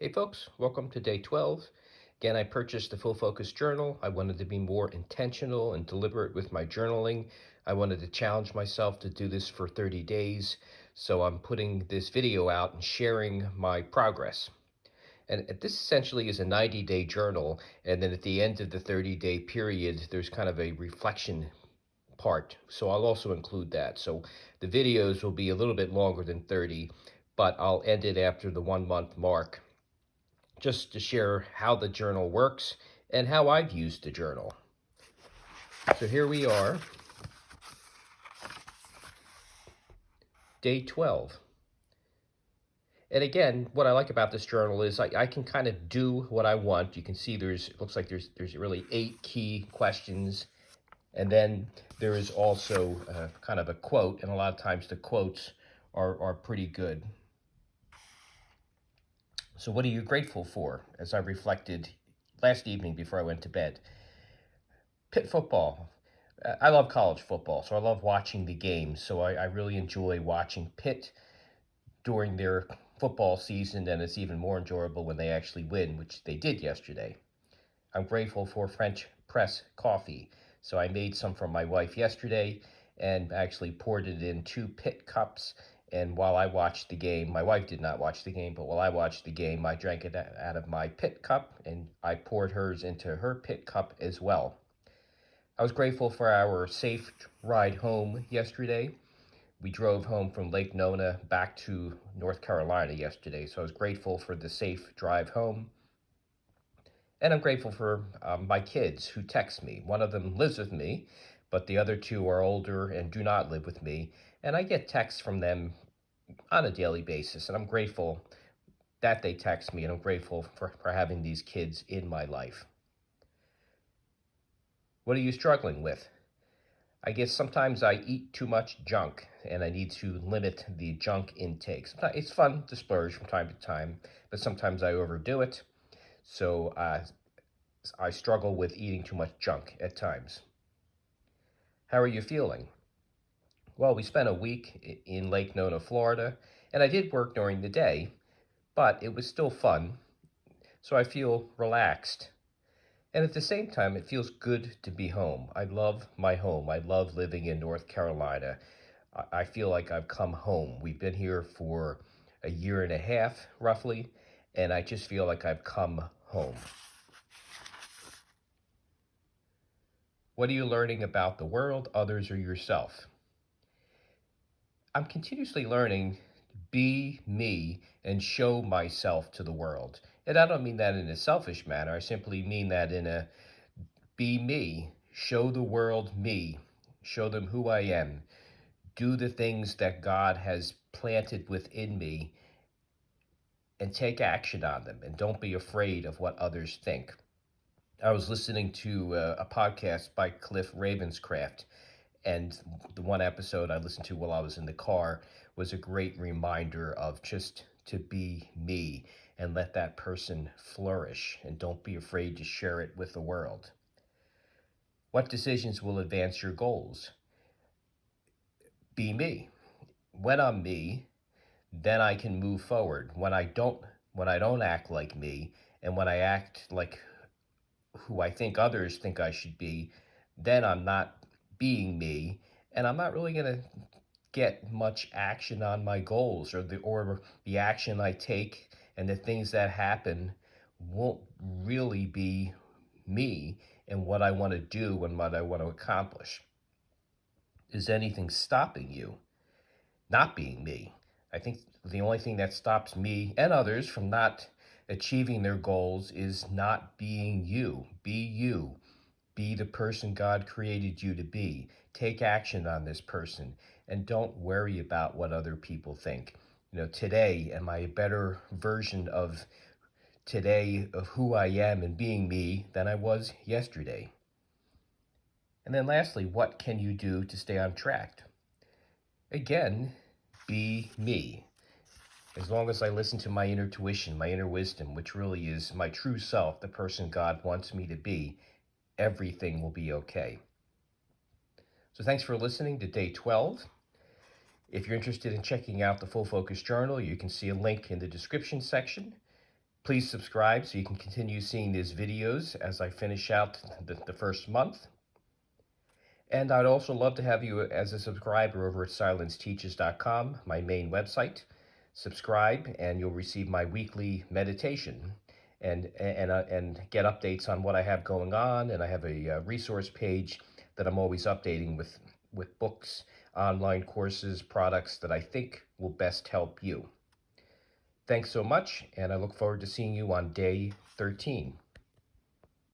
Hey folks, welcome to day 12. Again, I purchased the Full Focus Journal. I wanted to be more intentional and deliberate with my journaling. I wanted to challenge myself to do this for 30 days. So I'm putting this video out and sharing my progress. And this essentially is a 90-day journal. And then at the end of the 30-day period, there's kind of a reflection part. So I'll also include that. So the videos will be a little bit longer than 30, but I'll end it after the 1 month mark, just to share how the journal works and how I've used the journal. So here we are, day 12. And again, what I like about this journal is I can kind of do what I want. You can see it looks like there's really 8 key questions. And then there is also kind of a quote, and a lot of times the quotes are pretty good. So what are you grateful for? As I reflected last evening before I went to bed. Pitt football. I love college football, so I love watching the games. So I really enjoy watching Pitt during their football season, and it's even more enjoyable when they actually win, which they did yesterday. I'm grateful for French press coffee. So I made some for my wife yesterday and actually poured it in 2 Pitt cups. And while I watched the game, my wife did not watch the game, but while I watched the game, I drank it out of my Pitt cup, and I poured hers into her Pitt cup as well. I was grateful for our safe ride home yesterday. We drove home from Lake Nona back to North Carolina yesterday, so I was grateful for the safe drive home. And I'm grateful for my kids who text me. One of them lives with me, but the other 2 are older and do not live with me. And I get texts from them on a daily basis, and I'm grateful that they text me, and I'm grateful for having these kids in my life. What are you struggling with? I guess sometimes I eat too much junk and I need to limit the junk intake. Sometimes it's fun to splurge from time to time, but sometimes I overdo it. So I struggle with eating too much junk at times. How are you feeling? Well, we spent a week in Lake Nona, Florida, and I did work during the day, but it was still fun. So I feel relaxed. And at the same time, it feels good to be home. I love my home. I love living in North Carolina. I feel like I've come home. We've been here for a year and a half, roughly, and I just feel like I've come home. What are you learning about the world, others, or yourself? I'm continuously learning to be me and show myself to the world. And I don't mean that in a selfish manner. I simply mean that in a be me, show the world me, show them who I am, do the things that God has planted within me, and take action on them, and don't be afraid of what others think. I was listening to a podcast by Cliff Ravenscraft, and the one episode I listened to while I was in the car was a great reminder of just to be me and let that person flourish, and don't be afraid to share it with the world. What decisions will advance your goals? Be me. When I'm me, then I can move forward. When I don't act like me, and when I act like who I think others think I should be, then I'm not being me, and I'm not really going to get much action on my goals, or the action I take and the things that happen won't really be me and what I want to do and what I want to accomplish. Is anything stopping you not being me? I think the only thing that stops me and others from not achieving their goals is not being you. Be you. Be the person God created you to be. Take action on this person, and don't worry about what other people think. Today, am I a better version of today of who I am and being me than I was yesterday? And then lastly, what can you do to stay on track? Again, be me. As long as I listen to my inner tuition, my inner wisdom, which really is my true self, the person God wants me to be, everything will be okay. So thanks for listening to day 12. If you're interested in checking out the Full Focus Journal, you can see a link in the description section. Please subscribe so you can continue seeing these videos as I finish out the first month. And I'd also love to have you as a subscriber over at silenceteaches.com, my main website. Subscribe and you'll receive my weekly meditation and get updates on what I have going on. And I have a resource page that I'm always updating with books, online courses, products that I think will best help you. Thanks so much, and I look forward to seeing you on day 13.